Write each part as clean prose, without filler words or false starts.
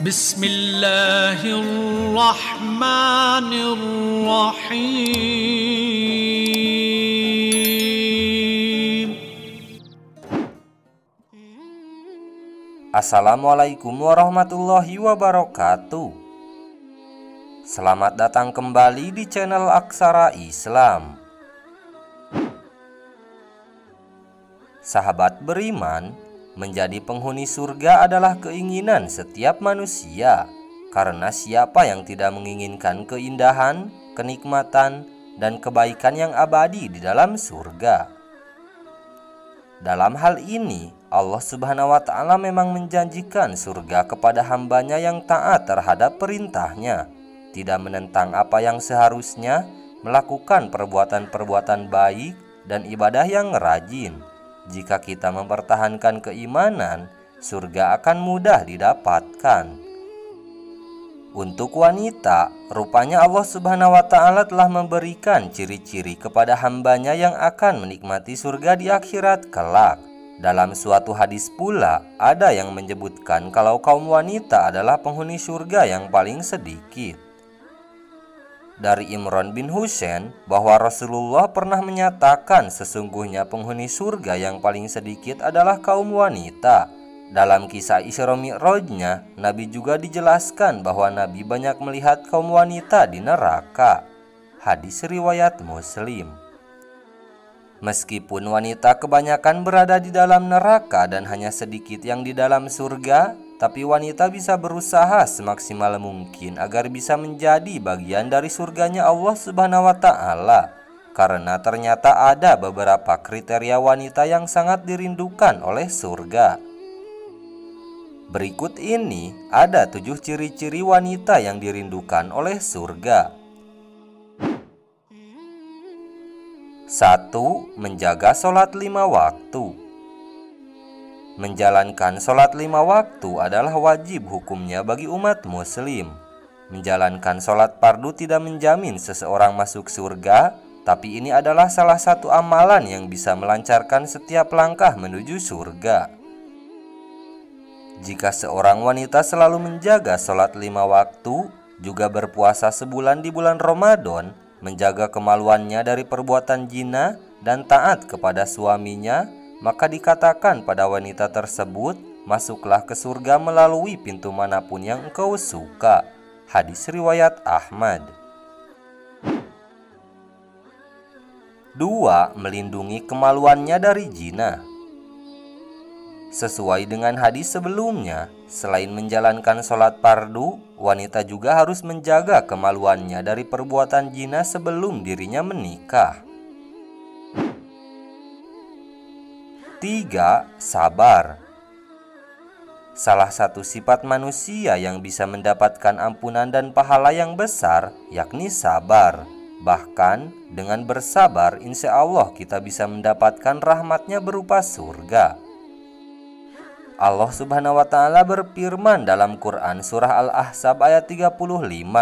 Bismillahirrahmanirrahim. Assalamualaikum warahmatullahi wabarakatuh. Selamat datang kembali di channel Aksara Islam. Sahabat beriman, menjadi penghuni surga adalah keinginan setiap manusia. Karena siapa yang tidak menginginkan keindahan, kenikmatan, dan kebaikan yang abadi di dalam surga? Dalam hal ini, Allah Subhanahu wa Ta'ala memang menjanjikan surga kepada hambanya yang taat terhadap perintahnya, tidak menentang apa yang seharusnya, melakukan perbuatan-perbuatan baik dan ibadah yang rajin. Jika kita mempertahankan keimanan, surga akan mudah didapatkan. Untuk wanita, rupanya Allah Subhanahu wa Ta'ala telah memberikan ciri-ciri kepada hambanya yang akan menikmati surga di akhirat kelak. Dalam suatu hadis pula, ada yang menyebutkan kalau kaum wanita adalah penghuni surga yang paling sedikit. Dari Imran bin Husain bahwa Rasulullah pernah menyatakan sesungguhnya penghuni surga yang paling sedikit adalah kaum wanita. Dalam kisah Isra Mi'rajnya, Nabi juga dijelaskan bahwa Nabi banyak melihat kaum wanita di neraka. Hadis riwayat Muslim. Meskipun wanita kebanyakan berada di dalam neraka dan hanya sedikit yang di dalam surga, tapi wanita bisa berusaha semaksimal mungkin agar bisa menjadi bagian dari surganya Allah Subhanahu wa Ta'ala. Karena ternyata ada beberapa kriteria wanita yang sangat dirindukan oleh surga. Berikut ini ada 7 ciri-ciri wanita yang dirindukan oleh surga. 1. Menjaga sholat 5 waktu. Menjalankan sholat 5 waktu adalah wajib hukumnya bagi umat muslim. Menjalankan sholat fardu tidak menjamin seseorang masuk surga, tapi ini adalah salah satu amalan yang bisa melancarkan setiap langkah menuju surga. Jika seorang wanita selalu menjaga sholat 5 waktu, juga berpuasa sebulan di bulan Ramadan, menjaga kemaluannya dari perbuatan zina dan taat kepada suaminya, maka dikatakan pada wanita tersebut, masuklah ke surga melalui pintu manapun yang engkau suka. Hadis riwayat Ahmad. 2. Melindungi kemaluannya dari zina. Sesuai dengan hadis sebelumnya, selain menjalankan sholat fardu, wanita juga harus menjaga kemaluannya dari perbuatan zina sebelum dirinya menikah. 3. Sabar. Salah satu sifat manusia yang bisa mendapatkan ampunan dan pahala yang besar, yakni sabar. Bahkan dengan bersabar, insya Allah kita bisa mendapatkan rahmatnya berupa surga. Allah Subhanahu wa Ta'ala berfirman dalam Quran surah Al-Ahzab ayat 35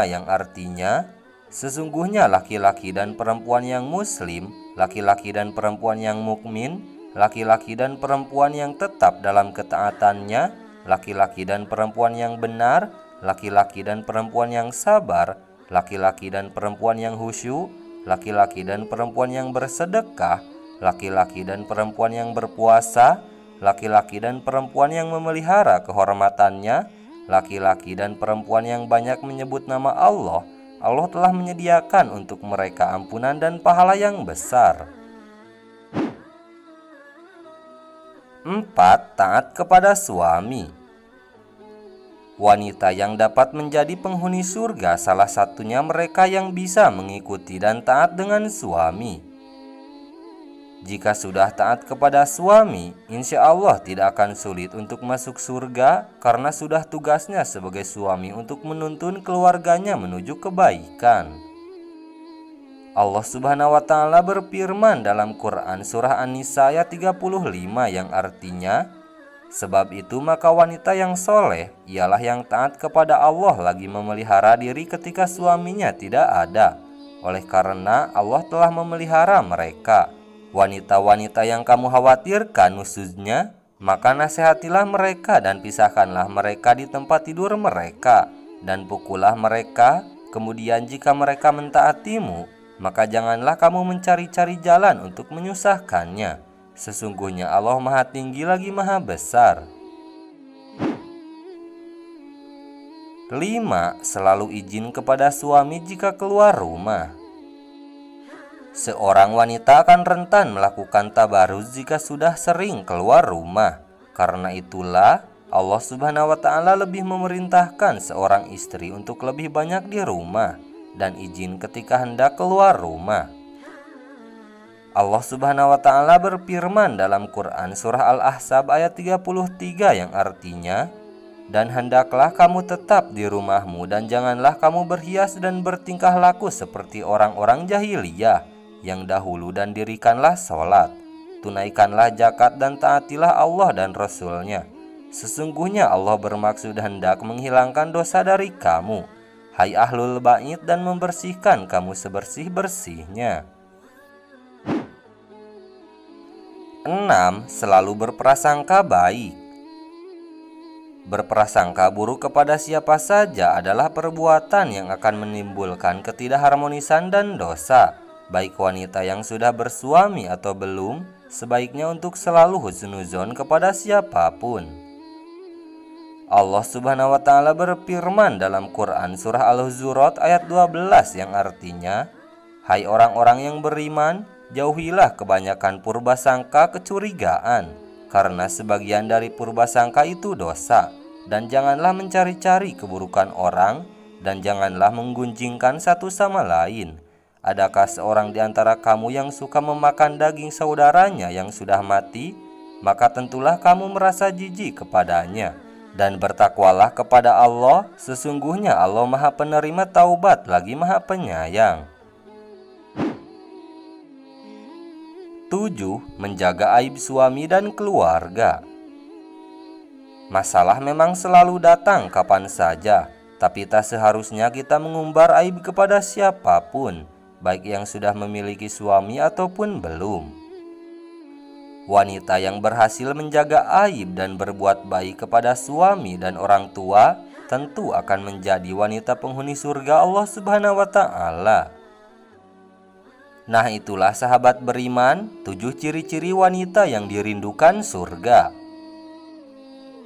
yang artinya, sesungguhnya laki-laki dan perempuan yang muslim, laki-laki dan perempuan yang mukmin, laki-laki dan perempuan yang tetap dalam ketaatannya, laki-laki dan perempuan yang benar, laki-laki dan perempuan yang sabar, laki-laki dan perempuan yang khusyuk, laki-laki dan perempuan yang bersedekah, laki-laki dan perempuan yang berpuasa, laki-laki dan perempuan yang memelihara kehormatannya, laki-laki dan perempuan yang banyak menyebut nama Allah, Allah telah menyediakan untuk mereka ampunan dan pahala yang besar. 4. Taat kepada suami. Wanita yang dapat menjadi penghuni surga salah satunya mereka yang bisa mengikuti dan taat dengan suami. Jika sudah taat kepada suami, insya Allah tidak akan sulit untuk masuk surga karena sudah tugasnya sebagai suami untuk menuntun keluarganya menuju kebaikan. Allah Subhanahu wa Ta'ala berfirman dalam Quran surah An-Nisa ayat 35 yang artinya, sebab itu maka wanita yang soleh ialah yang taat kepada Allah lagi memelihara diri ketika suaminya tidak ada. Oleh karena Allah telah memelihara mereka. Wanita-wanita yang kamu khawatirkan nusyuznya, maka nasihatilah mereka dan pisahkanlah mereka di tempat tidur mereka, dan pukullah mereka. Kemudian jika mereka mentaatimu, maka janganlah kamu mencari-cari jalan untuk menyusahkannya. Sesungguhnya Allah Maha Tinggi lagi Maha Besar. 5. Selalu izin kepada suami jika keluar rumah. Seorang wanita akan rentan melakukan tabarruz jika sudah sering keluar rumah. Karena itulah Allah Subhanahu wa Ta'ala lebih memerintahkan seorang istri untuk lebih banyak di rumah dan izin ketika hendak keluar rumah. Allah Subhanahu wa Ta'ala berfirman dalam Quran surah Al-Ahzab ayat 33 yang artinya, "Dan hendaklah kamu tetap di rumahmu dan janganlah kamu berhias dan bertingkah laku seperti orang-orang jahiliyah yang dahulu, dan dirikanlah sholat, tunaikanlah zakat dan taatilah Allah dan Rasul-Nya. Sesungguhnya Allah bermaksud hendak menghilangkan dosa dari kamu, hai ahlul bait, dan membersihkan kamu sebersih-bersihnya." 6. Selalu berprasangka baik. Berprasangka buruk kepada siapa saja adalah perbuatan yang akan menimbulkan ketidakharmonisan dan dosa. Baik wanita yang sudah bersuami atau belum, sebaiknya untuk selalu husnuzon kepada siapapun. Allah Subhanahu wa Ta'ala berfirman dalam Quran surah Al-Hujurat ayat 12 yang artinya, "Hai orang-orang yang beriman, jauhilah kebanyakan purbasangka kecurigaan, karena sebagian dari purbasangka itu dosa, dan janganlah mencari-cari keburukan orang, dan janganlah menggunjingkan satu sama lain. Adakah seorang di antara kamu yang suka memakan daging saudaranya yang sudah mati? Maka tentulah kamu merasa jijik kepadanya. Dan bertakwalah kepada Allah, sesungguhnya Allah Maha Penerima Taubat lagi Maha Penyayang." 7. Menjaga aib suami dan keluarga. Masalah memang selalu datang kapan saja, tapi tak seharusnya kita mengumbar aib kepada siapapun, baik yang sudah memiliki suami ataupun belum. Wanita yang berhasil menjaga aib dan berbuat baik kepada suami dan orang tua tentu akan menjadi wanita penghuni surga Allah Subhanahu wa Ta'ala. Nah, itulah sahabat beriman, 7 ciri-ciri wanita yang dirindukan surga.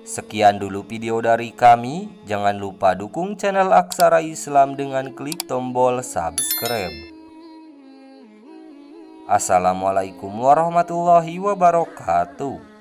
Sekian dulu video dari kami. Jangan lupa dukung channel Aksara Islam dengan klik tombol subscribe. Assalamualaikum warahmatullahi wabarakatuh.